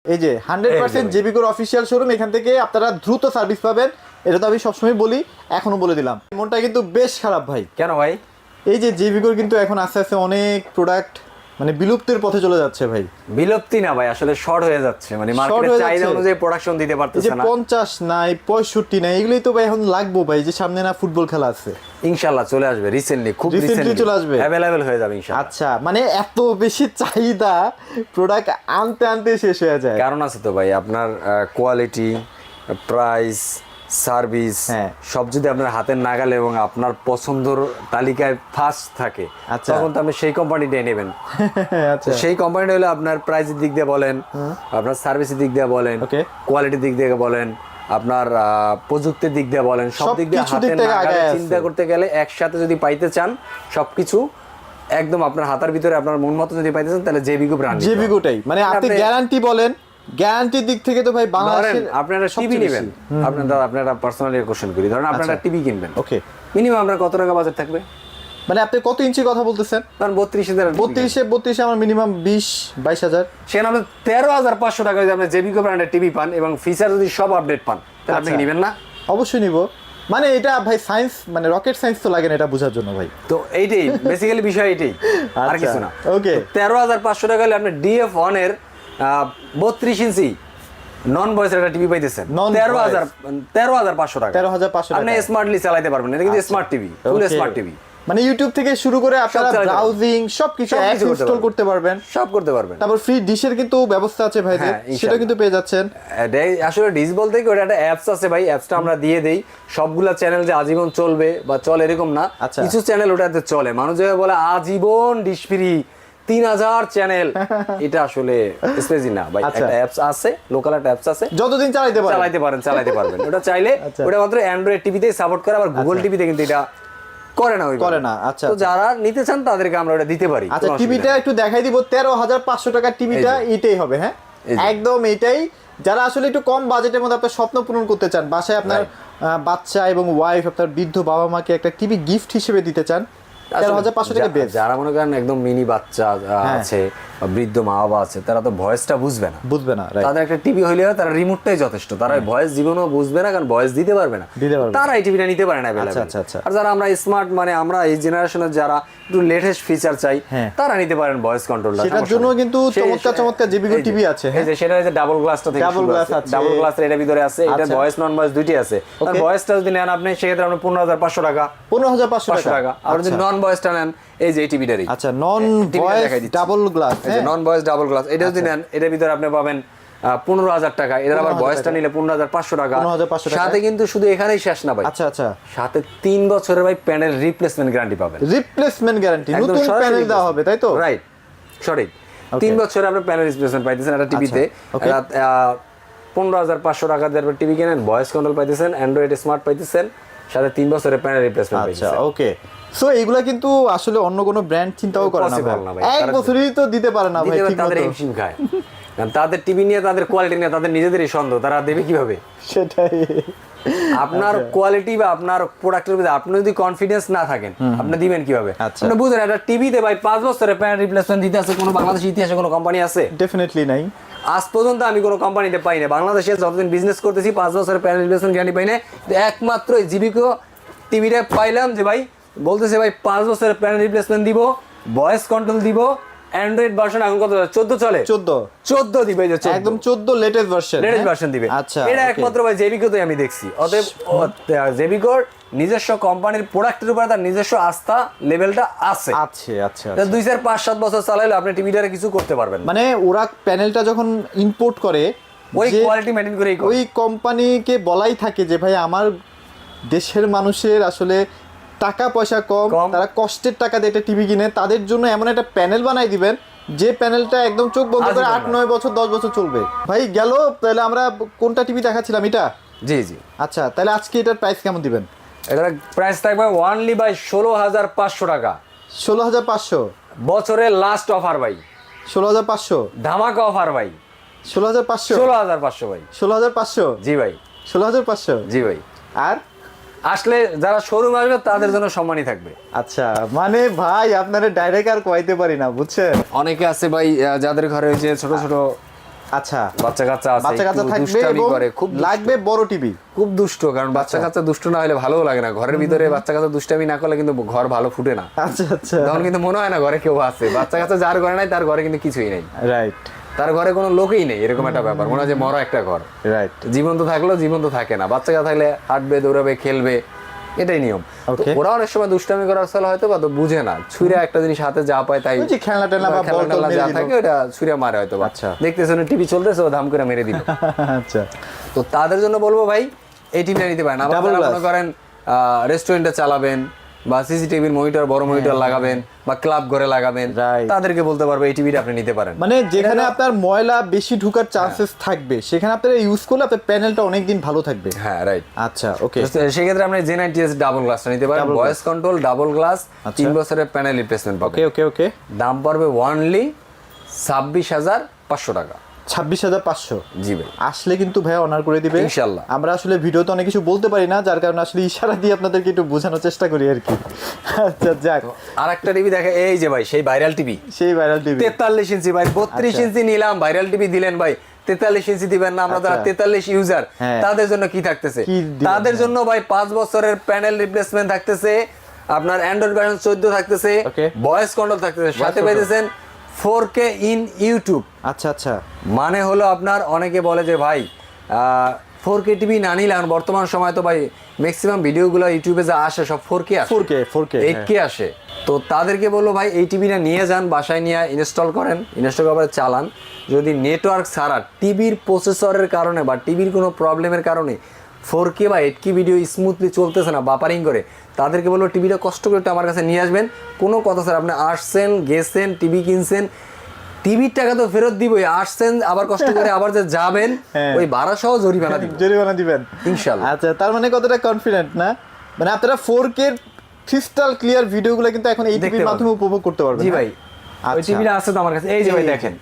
এই যে 100% জেবিকোর official showroom, এখান থেকে আপনারা দ্রুত সার্ভিস পাবেন, এটা তো আমি সবসময় বলি, এখনো বলে দিলাম। মনটা কিন্তু বেশ খারাপ ভাই। কেন ভাই? এই যে জেবিকোর কিন্তু এখন আস্তে আস্তে অনেক প্রোডাক্ট মানে বিলুপ্তির পথে চলে যাচ্ছে ভাই। বিলুপ্তি না ভাই, আসলে শর্ট হয়ে যাচ্ছে, মানে মার্কেটে চাহিদা অনুযায়ী প্রোডাকশন দিতে পারতেছে না। 50 নাই 65 নাই, এগুলোই তো ভাই এখন লাগবে ভাই, যে সামনে না ফুটবল খেলা আছে। ইনশাআল্লাহ চলে আসবে রিসেন্টলি, খুব রিসেন্টলি চলে আসবে, अवेलेबल হয়ে যাবে ইনশাআল্লাহ। আচ্ছা, মানে এত বেশি চাহিদা, প্রোডাক্ট আনতে আনতে শেষ হয়ে যায়। কারণ আছে তো ভাই, আপনার কোয়ালিটি, প্রাইস, সার্ভিস সব যদি আপনার হাতের নাগালে এবং আপনার পছন্দের তালিকায় ফার্স্ট থাকে, তখন তো আপনি সেই কোম্পানিটাই নেবেন। আচ্ছা, সেই কোম্পানিটা হলো আপনার প্রাইসের দিক দিয়ে বলেন, আপনার সার্ভিসের দিক দিয়ে বলেন, কোয়ালিটির দিক দিয়ে বলেন, আপনার প্রযুক্তির দিক দিয়ে বলেন, সব দিক দিয়ে হাতের নাগালে চিন্তা করতে গেলে একসাথে যদি পাইতে চান সবকিছু একদম আপনার হাতের ভিতরে আপনার মন মতো যদি পাইতে চান, তাহলে জেবিকো ব্র্যান্ড, জেবিকোটাই। মানে আপনি গ্যারান্টি বলেন, গ্যারান্টির দিক থেকে তো ভাই বাংলাদেশের আপনারা টিভি নেবেন, আপনারা পার্সোনালি কোশ্চেন করি, ধরেন আপনারা টিভি কিনবেন, ওকে, মিনিমাম আপনার কত টাকা বাজেট থাকবে? মানে আপনি কত ইঞ্চি কথা বলতেছেন? কারণ 32 আমার মিনিমাম 20-22 হাজার, সেখানে আপনি 13,500 টাকা যদি আপনি জেবিকো ব্র্যান্ডের টিভি পান এবং ফিচার যদি সব আপডেট পান, তাহলে আপনি নেবেন না? অবশ্যই নিব। মানে এটা ভাই সায়েন্স, মানে রকেট সায়েন্স তো লাগে না এটা বোঝার জন্য ভাই। তো এইটাই বেসিক্যালি বিষয়, এইটাই, আর কিছু না। ওকে, 13,500 টাকা হলে আপনি DF1 এর 32 ইঞ্চি নন ভয়েস একটা টিভি পাইতেছেন 13,500 টাকা। 13,500 আপনি স্মার্টলি চালাতে পারবেন, এটা কিন্তু স্মার্ট টিভি, ফুল স্মার্ট টিভি। মানে ইউটিউব থেকে শুরু করে আপনারা ব্রাউজিং সবকিছু ইনস্টল করতে পারবেন, সব করতে পারবেন। তারপর ফ্রি ডিশের কিন্তু ব্যবস্থা আছে ভাই, সেটা কিন্তু পেয়ে যাচ্ছেন। আসলে ডিশ বলতে কি, ওটা একটা অ্যাপস আছে ভাই, অ্যাপসটা আমরা দিয়ে দেই। সবগুলা চ্যানেল যে আজীবন চলবে বা চলে এরকম না, কিছু চ্যানেল ওটাতে চলে। মানুষ যে বলে আজীবন ডিশ ফ্রি 3000 চ্যানেল, এটা আসলে স্পেসি না ভাই। একটা অ্যাপস আছে, লোকাল একটা অ্যাপস আছে, যতদিন চালাতে পারবেন। ওটা চাইলে ওটা মাত্র অ্যান্ড্রয়েড টিভিতেই সাপোর্ট করে, আবার গুগল টিভিতে কিন্তু এটা করে না। আচ্ছা, তো যারা নিতে চান তাদেরকে আমরা ওটা দিতে পারি। আচ্ছা, টিভিটা একটু দেখাই দিব। 13,500 টাকার টিভিটা এটাই হবে, হ্যাঁ একদম এটাই। যারা আসলে একটু কম বাজেটের মধ্যে আপনার স্বপ্ন পূরণ করতে চান, বাসায় আপনার বাচ্চা এবং ওয়াইফ, আপনার বৃদ্ধ বাবা মাকে একটা টিভি গিফট হিসেবে দিতে চান, 13,500 টাকা বেশ। যারা মনে করেন একদম মিনি বাচ্চা আছে, বৃদ্ধ মা বাবা আছে, তারা তো ভয়েসটা বুঝবে না, তাদের একটা টিভি হইলে তারা রিমোটটাই যথেষ্ট। তারা ভয়েস জীবনও বুঝবে না, কারণ ভয়েস দিতে পারবে না, তারা এই টিভিটা নিতে পারে না। আর যারা আমরা স্মার্ট, মানে আমরা এই জেনারেশনের যারা একটু লেটেস্ট ফিচার চাই, তারা নিতে পারেন ভয়েস কন্ট্রোলটা। সেটার জন্য কিন্তু চমৎকার জেবিকো টিভি আছে। এই যে সেটা হচ্ছে ডাবল গ্লাসটা থেকে, ডাবল গ্লাস এর ভিতরে আছে, এটা ভয়েস নন ভয়েস দুইটি আছে। আর ভয়েসটা যদি নেন আপনি, সেক্ষেত্রে আপনি 15,500 টাকা, 15,500 টাকা। আর যদি নন ভয়েসটা নেন, এই যে এই টিভিটারই, আচ্ছা, নন ভয়েস ডাবল গ্লাস, এই যে নন ভয়েস ডাবল গ্লাস, এটা যদি নেন, এটার ভিতরে আপনি পাবেন 15,000 টাকা। এর আবার ভয়েসটা নিলে 15,500 টাকা। সাথে কিন্তু শুধু এখানেই শেষ না ভাই, আচ্ছা, সাথে 3 বছরের ভাই প্যানেল রিপ্লেসমেন্ট গ্যারান্টি পাবেন। রিপ্লেসমেন্ট গ্যারান্টি, নতুন প্যানেল দেওয়া হবে, তাই তো? রাইট, সঠিক। 3 বছরে আপনি প্যানেল রিপ্লেসমেন্ট পাইতেছেন একটা টিভিতে। 15,500 টাকা দিয়ে টিভি কেনেন, ভয়েস কন্ট্রোল পাইতেছেন, অ্যান্ড্রয়েড স্মার্ট পাইতেছেন, সাথে 3 বছরের প্যানেল রিপ্লেসমেন্ট পাইতেছেন। আচ্ছা, ওকে। সো এইগুলা কিন্তু আসলে অন্য কোনো ব্র্যান্ড চিন্তাও করে না ভাই, এক বছরই তো দিতে পারে না ভাই, ঠিক তাদের হিমশিম খায়। কারণ তাদের টিভি নিয়ে, তাদের কোয়ালিটি নিয়ে তাদের নিজেদেরই সন্দেহ, তারা দেবে কিভাবে? সেটাই। আপনার কোয়ালিটি বা আপনার প্রোডাক্টের উপরে আপনি যদি কনফিডেন্স না থাকেন, আপনি দিবেন কিভাবে? আপনি বুঝেন, একটা টিভিতে ভাই 5 বছরের প্যানেল রিপ্লেসমেন্ট দিতে আছে কোনো বাংলাদেশ ইতিহাসে কোনো কোম্পানি আছে? ডেফিনেটলি নাই। আজ পর্যন্ত আমি কোনো কোম্পানিতে পাই না, বাংলাদেশে যতদিন বিজনেস করতেছি 5 বছরের প্যানেল রিপ্লেসমেন্ট গ্যারান্টি পাই না। একমাত্র জেবিকো টিভিটা পাইলাম, যে ভাই বলতেছে ভাই 5 বছরের প্যানেল রিপ্লেসমেন্ট দিব, ভয়েস কন্ট্রোল দিব, অ্যান্ড্রয়েড ভার্সন এখন কত 14 চলে, 14 দিবে, একদম 14 লেটেস্ট ভার্সন দিবে। আচ্ছা, এটা একমাত্র ভাই জেবিকোতে আমি দেখছি। অতএব জেবিকোর নিজস্ব কোম্পানির প্রোডাক্টের উপর তার নিজস্ব আস্থা লেভেলটা আছে। 2, 4, 5, 7 বছর চালাইলে আপনি টিভিটারে কিছু করতে পারবেন। মানে ওরা প্যানেলটা যখন ইম্পোর্ট করে, ওই কোয়ালিটি মেইনটেইন করে ওই কোম্পানিকে বলাই থাকে যে ভাই আমার দেশের মানুষের আসলে টাকা পয়সা কম, তারা কষ্টের টাকা দিয়ে একটা টিভি কিনে, তাদের জন্য এমন একটা প্যানেল বানাই দিবেন যে প্যানেলটা একদম চোখ বন্ধ করে 8, 9 বছর 10 বছর চলবে। ভাই গেল, তাহলে আমরা কোনটা টিভি দেখাচ্ছিলাম? এটা। জি। আচ্ছা, তাহলে আজকে এটার প্রাইস কেমন দিবেন? এটার প্রাইস থাকবে অনলি বাই 16,500 টাকা। 16,500 বছরের লাস্ট অফার ভাই, 16,500 ধামাকা অফার ভাই, 16,500 ভাই, 16,500। জি ভাই, 16,500। জি ভাই। আর আসলে যারা শোরুম আসবে তাদের জন্য সম্মানই থাকবে। আচ্ছা, মানে ভাই আপনারা ডাইরেক্ট আর কইতে পারি না, বুঝছেন? অনেকে আছে ভাই যাদের ঘরে হয়েছে ছোট ছোট আচ্ছা, বাচ্চা কাচ্চা আছে, বাচ্চা কাচ্চা একটু থাকবে দুষ্টামি এবং করে, খুব লাগবে বড় টিভি। খুব দুষ্ট, কারণ বাচ্চা কাচ্চা দুষ্ট না হলে ভালোও লাগে না। ঘরের ভিতরে বাচ্চা কাচ্চা দুষ্টামি না করলে কিন্তু ঘর ভালো ফুটে না। আচ্ছা আচ্ছা, তখন কিন্তু মনে হয় না ঘরে কেউ আছে। বাচ্চা কাচ্চা যার ঘরে নাই তার ঘরে কিন্তু কিছুই নাই, রাইট, তার ঘরে কোনো লোকই নেই, এরকম একটা ব্যাপার। মনে হয় যে মরা একটা ঘর। রাইট, জীবন্ত থাকলেও জীবন্ত থাকে না। বাচ্চা কাচ্চা থাকলে হাঁটবে, দৌড়াবে, খেলবে, এটাই নিয়ম। তো ওরা অনেক সময় দুষ্টামি করার ফলে হয়তো বা তো বুঝে না, ছুঁড়ে একটা জিনিস হাতে যা পায় তাই, ওই যে খেলনা টেলনা বা বল টল যা মেরে থাকে দিল। ওটা ছুঁড়ে মারে হয়তো। আচ্ছা, দেখতেছেন টিভি চলতেছে, ও ধাম করে মেরে দিল। আচ্ছা, তো তাদের জন্য বলবো ভাই এই টিভিটা নিতে পারেন। আবার যারা মনে করেন রেস্টুরেন্টে চালাবেন বা সিসিটিভির মনিটর, বড় মনিটর লাগাবেন বা ক্লাব ঘরে লাগাবেন, তাদেরকে বলতে পারবো এই টিভিটা আপনি নিতে পারেন। মানে যেখানে আপনার ময়লা বেশি ঢোকার চান্সেস থাকবে সেখানে আপনারা ইউজ করলে আপনার প্যানেলটা অনেক দিন ভালো থাকবে। হ্যাঁ, রাইট। আচ্ছা, ওকে। সেক্ষেত্রে আপনি J90S ডাবল গ্লাসটা নিতে পারেন, ভয়েস কন্ট্রোল, ডাবল গ্লাস, 3 বছরের প্যানেল রিপ্লেসমেন্ট পাবেন। ওকে ওকে ওকে। দাম পড়বে অনলি 26,500 টাকা। 26,500? জি ভাই, আসলে কিন্তু ভাই অনার করে দিবে ইনশাআল্লাহ। আমরা আসলে ভিডিওতে অনেক কিছু বলতে পারি না, যার কারণে আসলে ইশারা দিয়ে আপনাদেরকে একটু বোঝানোর চেষ্টা করি আর কি। আচ্ছা, যাক। আর একটা টিভি দেখে, এই যে ভাই সেই ভাইরাল টিভি, সেই ভাইরাল টিভি 43 ইঞ্চি ভাই, 32 ইঞ্চি নিলাম, ভাইরাল টিভি দিলেন ভাই, 43 ইঞ্চি দিবেন না? আমরা যারা 43 ইউজার তাদের জন্য কি থাকতেছে? তাদের জন্য ভাই 5 বছরের প্যানেল রিপ্লেসমেন্ট থাকতেছে, আপনার অ্যান্ড্রয়েড ভার্সন 14 থাকতেছে, ভয়েস কন্ট্রোল থাকতেছে, সাথে পাইতেছেন 4K ইন ইউটিউব। আচ্ছা আচ্ছা, মানে হলো আপনার অনেকে বলে যে ভাই 4K টিভি না নিলে, বর্তমান সময় তো ভাই ম্যাক্সিমাম ভিডিওগুলো ইউটিউবে যা আসে সব 4K আসে, 4K 8K আসে। তো তাদেরকে বলবো ভাই এই টিভিটা নিয়ে যান, বাসায় নিয়ে ইনস্টল করেন, ইনস্টল করার চালান। যদি নেটওয়ার্ক ছাড়া টিভির প্রসেসরের কারণে বা টিভির কোনো প্রবলেমের কারণে 4K বা 8K ভিডিও স্মুথলি চলতেছে না, বাপারিং করে, তাদেরকে বলবো টিভিটা কষ্ট করে একটু আমার কাছে নিয়ে আসবেন। কোনো কথা স্যার, আপনি আসছেন, গেছেন, টিভি কিনছেন, টিভির টাকা তো ফেরত দিবই, আসছেন আবার কষ্ট করে, আবার যে যাবেন ওই ভাড়া সহ জরিমানা দিবেন ইনশাআল্লাহ। আচ্ছা, তার মানে কতটা কনফিডেন্ট না? মানে আপনারা 4K ক্রিস্টাল ক্লিয়ার ভিডিওগুলো কিন্তু এখন এই টিভির মাধ্যমে উপভোগ করতে পারবেন। জি ভাই, ওই টিভিটা আছে তো আমার কাছে, এই যে ভাই দেখেন,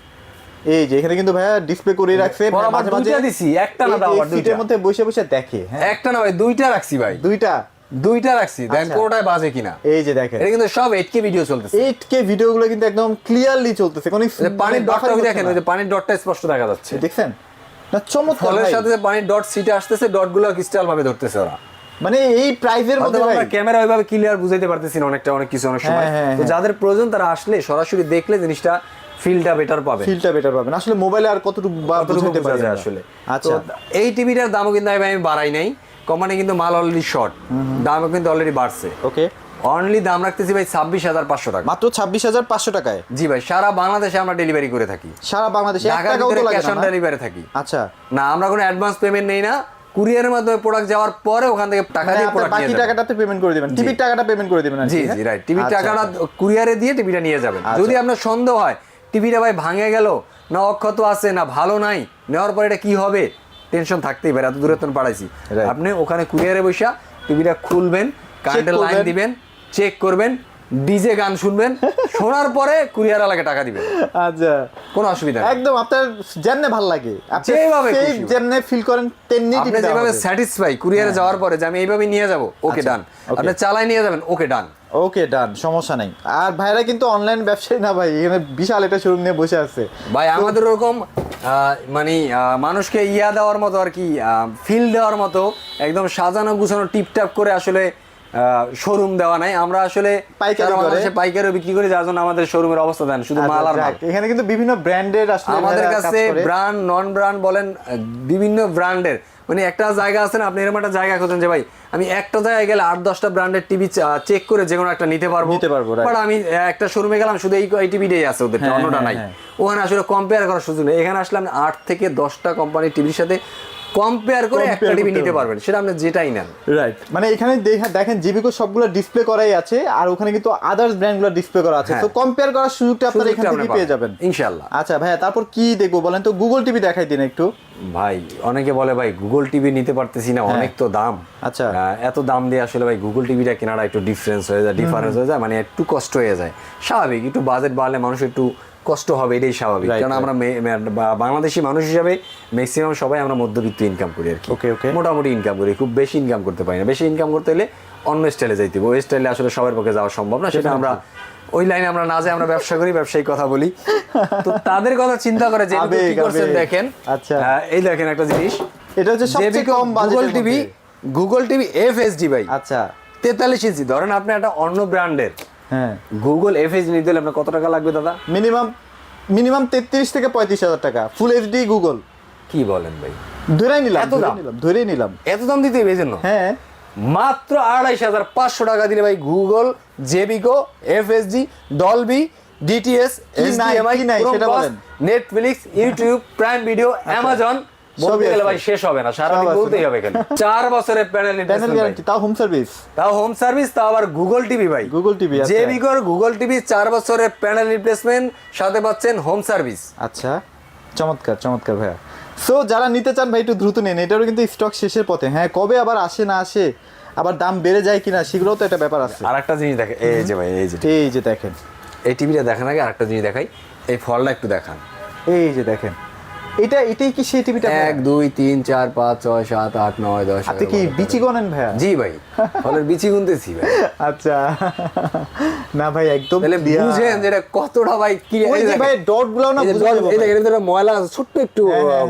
এই যে এখানে কিন্তু ভাইয়া ডিসপ্লে করে রাখছে, মাঝে মাঝে দিছি, একটা না দাও, আবার সিটের মধ্যে বসে বসে দেখে। হ্যাঁ, একটা না ভাই, দুইটা রাখছি ভাই, দুইটা রাখছি, দেখেন কোনটায় বাজে কিনা। এই যে দেখেন, এটা কিন্তু সব 8K ভিডিও চলতেছে, 8K ভিডিওগুলো কিন্তু একদম ক্লিয়ারলি চলতেছে। কোন পানির ডটটা দেখেন, ওই যে পানির ডটটা স্পষ্ট দেখা যাচ্ছে, দেখছেন না? চমৎকার। ফলের সাথে যে পানির ডট সিটে আসতেছে, ডটগুলো ক্রিস্টাল ভাবে ধরতেছে ওরা। মানে এই প্রাইজের মধ্যে আমরা ক্যামেরা ওইভাবে ক্লিয়ার বুঝাইতে পারতেছি না, অনেক কিছু অনেক সময়। তো যাদের প্রয়োজন তারা আসলে সরাসরি দেখলে জিনিসটা ফিলটা বেটার পাবেন। আসলে মোবাইলে আর কতটুকু বুঝাইতে পারি আসলে। আচ্ছা, এই টিভিটার দামও কিন্তু আমি বাড়াই নাই, কোম্পানি কিন্তু মাল অলরেডি শর্ট, দামও কিন্তু অলরেডি বাড়ছে। ওকে, অনলি দাম রাখতেছি ভাই 26,500 টাকা, মাত্র 26,500 টাকায়। জি ভাই, সারা বাংলাদেশে আমরা ডেলিভারি করে থাকি, সারা বাংলাদেশে 1 টাকাও তো লাগে না, ক্যাশ অন ডেলিভারি থাকি। আচ্ছা, না, আমরা কোনো অ্যাডভান্স পেমেন্ট নেই না, কুরিয়ারের মাধ্যমে প্রোডাক্ট যাওয়ার পরে ওখান থেকে টাকা দিয়ে প্রোডাক্ট নিয়ে যাবেন, বাকি টাকাটা পেমেন্ট করে দিবেন, টিভির টাকাটা পেমেন্ট করে দিবেন। জি জি, রাইট, টিভির টাকাটা কুরিয়ারে দিয়ে টিভিটা নিয়ে যাবেন। যদি আপনার সন্দেহ হয় টিভিটা ভাই ভাঙে গেল, না অক্ষত আছে, না ভালো নাই, নেওয়ার পরে এটা কি হবে, টেনশন থাকতেই পারে, এত দূরে তো পাঠাইছি। আপনি ওখানে কুরিয়ারে বসে টিভিটা খুলবেন, কারেন্টের লাইন দিবেন, চেক করবেন, ডিজে গান শুনবেন, শোনার পরে কুরিয়ার আলাকে টাকা দিবেন। আচ্ছা, কোনো অসুবিধা নেই, একদম আপনার যেমনে ভালো লাগে, আপনি যেভাবে যেমনে ফিল করেন তেমনি আপনি যেভাবে স্যাটিসফাই কুরিয়ারে যাওয়ার পরে যে আমি এইভাবে নিয়ে যাব, ওকে ডান। আপনি চালাই নিয়ে যাবেন, ওকে ডান, ওকে ডান, সমস্যা নাই। আর ভাইরা কিন্তু অনলাইন ব্যবসায়ী না ভাই, এখানে বিশাল একটা শোরুম নিয়ে বসে আছে ভাই। আমাদের ওরকম মানে মানুষকে দেওয়ার মতো আর কি, ফিল দেওয়ার মতো একদম সাজানো গুছানো টিপটাপ করে আসলে শোরুম দেওয়া নাই। আমরা আসলে পাইকারি বিক্রি করি, যার জন্য আমাদের শোরুমের অবস্থা দেন শুধু মাল আর মাল। এখানে কিন্তু বিভিন্ন ব্র্যান্ডের আসলে আমাদের কাছে ব্র্যান্ড, নন ব্র্যান্ড বলেন, বিভিন্ন ব্র্যান্ডের, মানে একটা জায়গা আছে না, আপনি এরকম একটা জায়গা খোঁজেন যে ভাই আমি একটা জায়গায় গেলে 8-10টা ব্র্যান্ডের টিভি চেক করে যে কোনো একটা নিতে পারবো, বাট আমি একটা শোরুমে গেলাম শুধু এই টিভিটাই আছে ওদের, অন্যটা নাই। ওখানে আসলে কম্পেয়ার করার সুযোগ নেই। এখানে আসলে আপনি 8 থেকে 10টা কোম্পানির টিভির সাথে কম্পেয়ার করে একটা টিভি নিতে পারবেন, সেটা আপনি যেটাই নেন। রাইট, মানে এখানে দেখেন জিবিকো সবগুলো ডিসপ্লে করাই আছে, আর ওখানে কিন্তু আদার্স ব্র্যান্ডগুলো ডিসপ্লে করা আছে, তো কম্পেয়ার করার সুযোগটা আপনারা এখান থেকে পেয়ে যাবেন ইনশাআল্লাহ। আচ্ছা ভাইয়া, তারপর কি দেখবো বলেন তো? গুগল টিভি দেখাই দিন একটু ভাই। অনেকে বলে ভাই গুগল টিভি নিতে পারতেছি না, অনেক তো দাম। আচ্ছা, এত দাম দিয়ে আসলে ভাই গুগল টিভিটা কেনাটা একটু ডিফারেন্স হয়ে যায়, মানে একটু কষ্ট হয়ে যায়। স্বাভাবিক, একটু বাজেট বাড়লে মানুষ একটু কষ্ট হবে, এটাই স্বাভাবিক। কারণ আমরা বাংলাদেশি মানুষ হিসাবে ম্যাক্সিমাম সবাই আমরা মধ্যবিত্ত ইনকাম করি আর কি, মোটামুটি ইনকাম করি, খুব বেশি ইনকাম করতে পারি না। বেশি ইনকাম করতে হলে অন্য স্টাইলে যাইতে হবে, ওই স্টাইলে আসলে সবার পক্ষে যাওয়া সম্ভব না, সেটা আমরা ওই লাইনে আমরা না যাই, আমরা ব্যবসা করি, ব্যবসায়িক কথা বলি। তো তাদের কথা চিন্তা করে যে কি করছেন দেখেন। আচ্ছা এই দেখেন একটা জিনিস, এটা হচ্ছে সবচেয়ে কম বাজেটের মধ্যে গুগল টিভি এফএসডি ভাই। আচ্ছা 43 ইঞ্চি। ধরেন আপনি একটা অন্য ব্র্যান্ডের হ্যাঁ গুগল এফএসডি নিতে হলে আপনার কত টাকা লাগবে দাদা? মিনিমাম 33 থেকে 35,000 টাকা ফুল এইচডি গুগল। কি বলেন ভাই, ধরেই নিলাম, এত দাম? ধরেই নিলাম এত দাম দিতে হবে এই জন্য? হ্যাঁ মাত্র 2,500 টাকা দিলে ভাই গুগল, জেবিকো, FSD, Dolby, DTS, HDMI, Netflix, YouTube, Prime Video, Amazon, বলতে গেলে ভাই শেষ হবে না, সারাদিন বলতেই হবে এখানে। 4 বছরের প্যানেল গ্যারান্টি, তাও হোম সার্ভিস, তাও আবার গুগল টিভি ভাই, গুগল টিভি। জেবিকোর গুগল টিভি 4 বছরের প্যানেল রিপ্লেসমেন্ট, সাথে পাচ্ছেন হোম সার্ভিস। আচ্ছা চমৎকার চমৎকার ভাইয়া। সো যারা নিতে চান ভাই একটু দ্রুত নেন, এটারও কিন্তু স্টক শেষের পথে। হ্যাঁ কবে আবার আসে না আসে, আবার দাম বেড়ে যায় কিনা, সেগুলোও তো একটা ব্যাপার আছে। আর একটা জিনিস দেখেন, এই যে ভাই, এই যে দেখেন, এই টিভিটা দেখান আগে আরেকটা জিনিস দেখাই, এই ফলটা একটু দেখান। এই যে দেখেন, এটাই কি সেই টিভিটা? 1 2 3 4 5 6 7 8 9 10। আপনি কি বিচি গনেন ভাইয়া? জি ভাই, ফলের বিচি গুনতেছি ভাই। আচ্ছা না ভাই একদম তাহলে বুঝেন যে এটা কতটা ভাই কি। ওই যে ভাই ডট গুলো না বুঝতে পারবেন, এই দেখেন এর ময়লা আছে, ছোট্ট একটু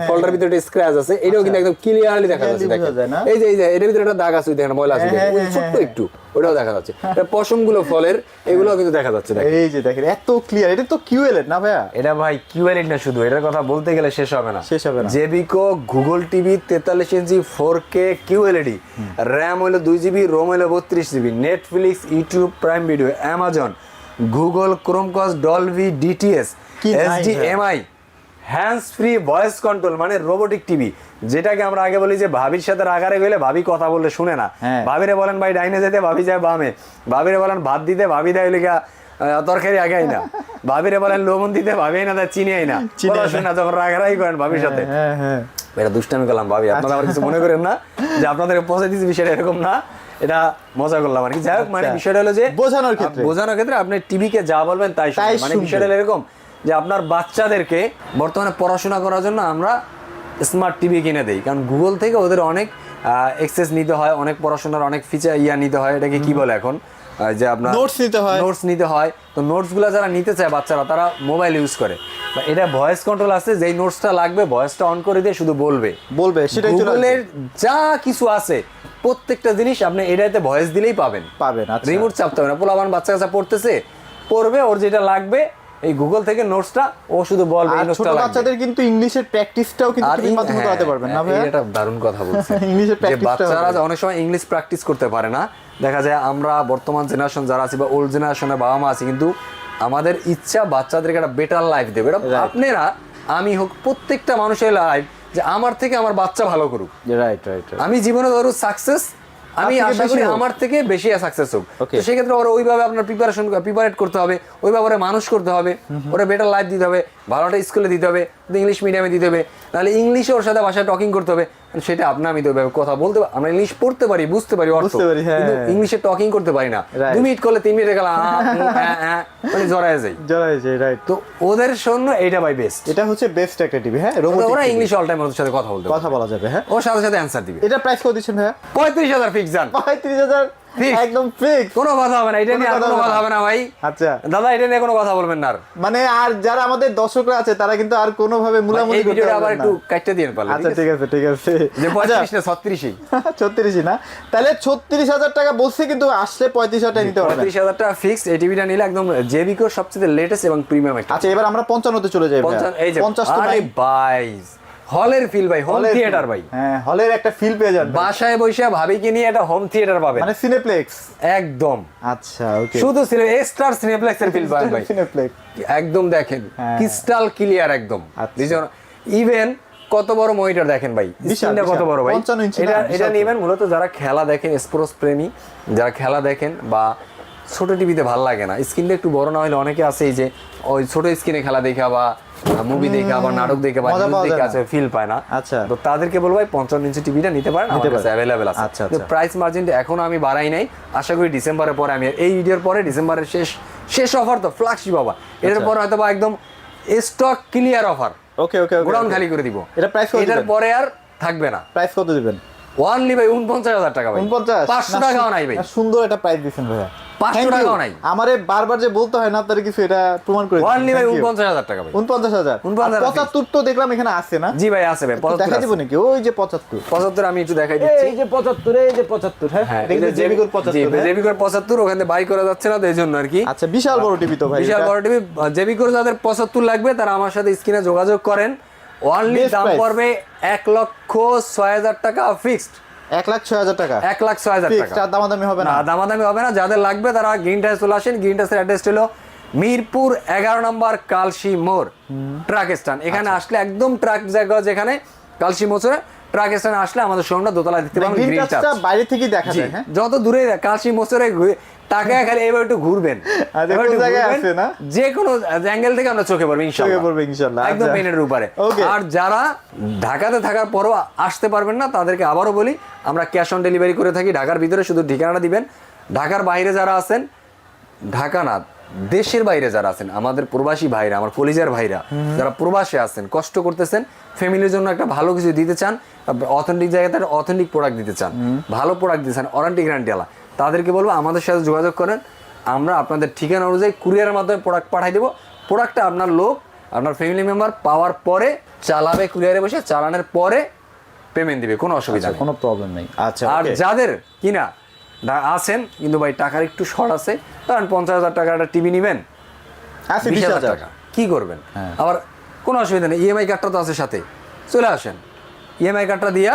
ফলটার ভিতরে একটা স্ক্র্যাচ আছে, এটাও কিন্তু একদম ক্লিয়ারলি দেখা যাচ্ছে। দেখেন এই যে এর ভিতরে একটা দাগ আছে, দেখেন ময়লা আছে, ওই ছোট্ট একটু ওটাও দেখা যাচ্ছে। এটা পশমগুলো ফলের, এগুলোও কিন্তু দেখা যাচ্ছে। দেখেন এই যে দেখেন এত ক্লিয়ার, এটা তো কিউএলইডি না ভাইয়া? এটা ভাই কিউএলইডি না, শুধু এটার কথা বলতে গেলে শেষ হবে না। জেবিকো গুগল টিভি 43 ইঞ্চি 4K কিউএলইডি, র‍্যাম হলো 2 জিবি, রোম হলো 32 GB, Netflix, YouTube, Prime Video, Amazon, Google Chromecast, Dolby, DTS, HDMI, hands free voice control, মানে রোবোটিক টিভি, যেটাকে আমরা আগে বলি যে ভাবির সাথে রাগারে গেলে ভাবি কথা বললে শুনে না। ভাবিরে বলেন ভাই ডাইনে যেতে, ভাবি যায় বামে। ভাবিরে বলেন ভাত দিতে, ভাবি দেয় লিখা তরকারি আগে না। ভাবিরে বলেন লবণ দিতে, ভাবি না তার চিনি না। শোনা যখন রাগারাই করেন ভাবির সাথে, এটা দুষ্টামি করলাম ভাবি, আপনারা আবার কিছু মনে করেন না যে আপনাদের পৌঁছে দিচ্ছি, বিষয়টা এরকম না, এটা মজা করলাম আর কি। যাই হোক, মানে বিষয়টা হলো যে বোঝানোর ক্ষেত্রে আপনি টিভিকে যা বলবেন তাই শুনবেন। মানে বিষয়টা এরকম যে আপনার বাচ্চাদেরকে বর্তমানে পড়াশোনা করার জন্য আমরা স্মার্ট টিভি কিনে দেই, কারণ গুগল থেকে ওদের অনেক অ্যাক্সেস নিতে হয়, অনেক পড়াশোনার অনেক ফিচার নিতে হয়, এটাকে কি বলে এখন, যে আপনার নোটস নিতে হয়। তো নোটসগুলো যারা নিতে চায় বাচ্চারা, তারা মোবাইল ইউজ করে, বা এটা ভয়েস কন্ট্রোল আছে, যেই নোটসটা লাগবে ভয়েসটা অন করে দিয়ে শুধু বলবে সেটাই। গুগলের যা কিছু আছে প্রত্যেকটা জিনিস আপনি এটাতে ভয়েস দিলেই পাবেন। রিমোট চাপতে হবে না। পোলাবান বাচ্চা কাচ্চা পড়বে, ওর যেটা লাগবে এই গুগল থেকে নোটসটা ও শুধু বলবে। এই নোটসটা লাগবে। বাচ্চাদের কিন্তু ইংলিশের প্র্যাকটিসটাও কিন্তু টিভির মাধ্যমে করাতে পারবেন না ভাই? এটা দারুণ কথা বলছেন। ইংলিশের প্র্যাকটিসটা বাচ্চারা অনেক সময় ইংলিশ প্র্যাকটিস করতে পারে না, দেখা যায় আমরা বর্তমান জেনারেশন যারা আছি বা ওল্ড জেনারেশনের বাবা মা আছি, কিন্তু আমাদের ইচ্ছা বাচ্চাদেরকে একটা বেটার লাইফ দেবে। এটা আপনারা, আমি হোক, প্রত্যেকটা মানুষের লাইফ যে আমার থেকে আমার বাচ্চা ভালো করুক। আমি জীবনে ধরো সাকসেস, আমি আশা করি আমার থেকে বেশি সাকসেস হোক। তো সেক্ষেত্রে ওরা ওইভাবে আপনার প্রিপারেট করতে হবে, ওইভাবে ওরা মানুষ করতে হবে, ওরা বেটার লাইফ দিতে হবে, ভালো একটা স্কুলে দিতে হবে, ইংলিশ মিডিয়ামে দিতে হবে, নাহলে ইংলিশে ওর সাথে ভাষায় টকিং করতে হবে। সেটা আমি তো কথা বলতে, আমরা ইংলিশ পড়তে পারি, বুঝতে পারি অর্থ, কিন্তু ইংলিশে টকিং করতে পারি না। 2 মিনিট করলে 3 মিনিটে গেলাম মানে জড়ায় যাই। রাইট। তো ওদের জন্য এইটা ভাই বেস্ট, এটা হচ্ছে বেস্ট একটা টিভি। হ্যাঁ, ওরা ইংলিশ অল টাইম ওর সাথে কথা বলা যাবে। হ্যাঁ, ওর সাথে সাথে অ্যানসার দিবে। এটা প্রাইস কত দিচ্ছেন ভাই? 35,000 ফিক্স জান। 35,000 একদম ফিক্স, কোনো কথা হবে না। এটা নিয়ে আর কোনো কথা হবে না ভাই। আচ্ছা দাদা, এটা নিয়ে কোনো কথা বলবেন না। মানে আর যারা আমাদের দর্শকরা আছে তারা কিন্তু আর কোনো ভাবে মুলামুলি করতে পারবে না। আবার একটু কাটতে দিন পারলে। আচ্ছা ঠিক আছে যে 35 না 36ই 36ই না, তাহলে 36,000 টাকা বলছে, কিন্তু আসলে 35,000 টাকা নিতে পারবেন। 35,000 টাকা ফিক্স। এই টিভিটা নিলে একদম জেবিকোর সবচেয়ে লেটেস্ট এবং প্রিমিয়াম একটা। আচ্ছা এবার আমরা 55 তে চলে যাই। 50 তো নাই ভাই, হলের ফিল ভাই, হোম থিয়েটার ভাই। হ্যাঁ, হলের একটা ফিল পেয়ে যাবেন, বাসায় বসে ভাবিকে নিয়ে একটা হোম থিয়েটার পাবেন, মানে সিনেপ্লেক্স একদম। আচ্ছা ওকে, শুধু এক্সট্রা সিনেপ্লেক্স এর ফিল পাবেন ভাই। সিনেপ্লেক্স একদম দেখেন ক্রিস্টাল ক্লিয়ার একদম। ইভেন কত বড় মনিটর দেখেন ভাই, স্ক্রিনটা কত বড় ভাই। এটা নেবেন মূলত যারা খেলা দেখেন, স্পোর্টস প্রেমী যারা খেলা দেখেন, বা ছোট টিভিতে ভালো লাগে না, স্ক্রিনটা একটু বড় না হলে অনেকে আছে এই যে ওই ছোট স্ক্রিনে খেলা দেখা বা মুভি দেখে আবার নাটক দেখে বা নিউজ দেখে আছে ফিল পায় না। আচ্ছা, তো তাদেরকে বলবো ভাই 55 ইঞ্চি টিভিটা নিতে পারেন, আমাদের কাছে अवेलेबल আছে। আচ্ছা, প্রাইস মার্জিনটা এখনো আমি বাড়াই নাই, আশা করি ডিসেম্বরের পরে, আমি এই ভিডিওর পরে ডিসেম্বরের শেষ অফার তো ফ্ল্যাগশিপ বাবা, এর পর হয়তো বা একদম স্টক ক্লিয়ার অফার। ওকে গোডাউন খালি করে দিব। এটা প্রাইস কত? এটার পরে আর থাকবে না। প্রাইস কত দিবেন? ওনলি ভাই 49,000 টাকা ভাই। 49 500 টাকাও নাই ভাই। সুন্দর একটা প্রাইস দিবেন ভাই। 500 টাকাও নাই। আমারে বারবার যে বলতে হয় না আপনারা কিছু এটা প্রমাণ করে দিচ্ছেন। অনলি ভাই 49,000 টাকা ভাই। 49,000 75 তো দেখলাম এখানে আছে না? জি ভাই আছে ভাই, 75 দেখা দিব নাকি? ওই যে 75 আমি একটু দেখাই দিচ্ছি। এই যে 75 হ্যাঁ দেখবেন জেবিকোর 75 জি জেবিকোর 75 ওখানে বাই করা যাচ্ছে না তো এইজন্য আর কি। আচ্ছা বিশাল বড় টিভি তো ভাই, বিশাল বড় টিভি। জেবিকোর যাদের 75 লাগবে তারা আমার সাথে স্ক্রিনে যোগাযোগ করেন। অনলি দাম পড়বে 1,06,000 টাকা ফিক্সড। 1,06,000 টাকা 1,06,000 টাকা। ফিক্সড, দামাদামি হবে না? না দামাদামি হবে না। যাদের লাগবে তারা গ্রিন টাইস চলে আসেন। গ্রিন টাইসের অ্যাড্রেস হলো মিরপুর 11 নম্বর কালশি মোড় ট্রাক স্ট্যান্ড। এখানে আসলে একদম ট্রাক জায়গা যেখানে কালশি মোড়ে ট্রাক স্ট্যান্ড আসলে আমাদের শোরুমটা দোতলা দেখতে পাবেন। গ্রিন টাচটা বাইরে থেকে দেখা যায়। হ্যাঁ যত দূরে কালশি মোড়ে টাকায় খালি এবার একটু ঘুরবেন, যে কোনো অ্যাঙ্গেল থেকে আমরা চোখে পড়বে ইনশাআল্লাহ, একদম মেনের উপরে। আর যারা ঢাকাতে থাকার পরও আসতে পারবেন না তাদেরকে আবারও বলি আমরা ক্যাশ অন ডেলিভারি করে থাকি। ঢাকার ভিতরে শুধু ঠিকানাটা দিবেন। ঢাকার বাইরে যারা আছেন, ঢাকা না দেশের বাইরে যারা আছেন, আমাদের প্রবাসী ভাইরা, আমার কলিজার ভাইরা যারা প্রবাসে আছেন, কষ্ট করতেছেন, ফ্যামিলির জন্য একটা ভালো কিছু দিতে চান, অথেন্টিক জায়গাতে অথেন্টিক প্রোডাক্ট দিতে চান, ভালো প্রোডাক্ট দিতে চান, ওয়ারেন্টি গ্যারান্টি আলা, তাদেরকে বলবো আমাদের সাথে যোগাযোগ করেন। আমরা আপনাদের ঠিকানা অনুযায়ী কুরিয়ারের মাধ্যমে প্রোডাক্ট পাঠিয়ে দেবো। প্রোডাক্টটা আপনার লোক, আপনার ফ্যামিলি মেম্বার পাওয়ার পরে চালাবে, কুরিয়ারে বসে চালানোর পরে পেমেন্ট দিবে, কোনো অসুবিধা নেই, কোনো প্রবলেম নেই। আচ্ছা আর যাদের কিনা আছেন কিন্তু ভাই টাকার একটু শর্ট আছে, কারণ 50,000 টাকা একটা টিভি নেবেন, 20,000 টাকা কি করবেন? আবার কোনো অসুবিধা নেই, ইএমআই কার্ডটা তো আছে সাথে, চলে আসেন ইএমআই কার্ডটা দিয়া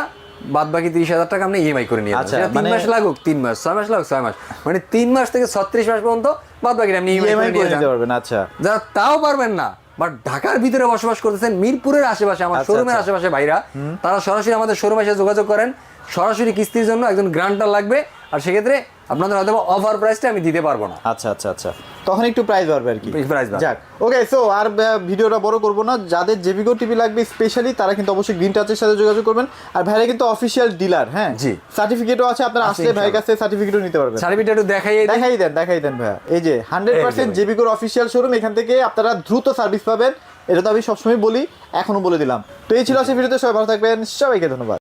বাদ বাকি 30,000 টাকা আপনি ইএমআই করে নিয়ে যাবেন। 3 মাস লাগুক 3 মাস, 6 মাস লাগুক 6 মাস, মানে 3 মাস থেকে 36 মাস পর্যন্ত বাদ বাকি আপনি ইএমআই করে নিতে পারবেন। আচ্ছা যারা তাও পারবেন না বাট ঢাকার ভিতরে বসবাস করতেছেন, মিরপুরের আশেপাশে, আমার শোরুমের আশেপাশে ভাইরা, তারা সরাসরি আমাদের শোরুমে এসে যোগাযোগ করেন। সরাসরি কিস্তির জন্য একজন গ্রান্টার লাগবে, আর সেক্ষেত্রে আপনাদের হয়তো অফার প্রাইসটা আমি দিতে পারবো না। আচ্ছা আচ্ছা আচ্ছা, তখন একটু প্রাইস বাড়বে আর কি। প্রাইস বাড়বে। যাক ওকে, সো আর ভিডিওটা বড় করব না। যাদের জেবিকো টিভি লাগবে স্পেশালি তারা কিন্তু অবশ্যই গ্রিন টাচের সাথে যোগাযোগ করবেন। আর ভাইরা কিন্তু অফিশিয়াল ডিলার, হ্যাঁ জি, সার্টিফিকেটও আছে, আপনারা আসলে ভাইয়ের কাছে সার্টিফিকেটও নিতে পারবেন। সার্টিফিকেট একটু দেখাই দেন ভাইয়া। এই যে 100% জেবিকোর অফিশিয়াল শোরুম, এখান থেকে আপনারা দ্রুত সার্ভিস পাবেন, এটা তো আমি সবসময় বলি, এখনো বলে দিলাম। তো এই ছিল আজকের ভিডিওতে, সবাই ভালো থাকবেন, সবাইকে ধন্যবাদ।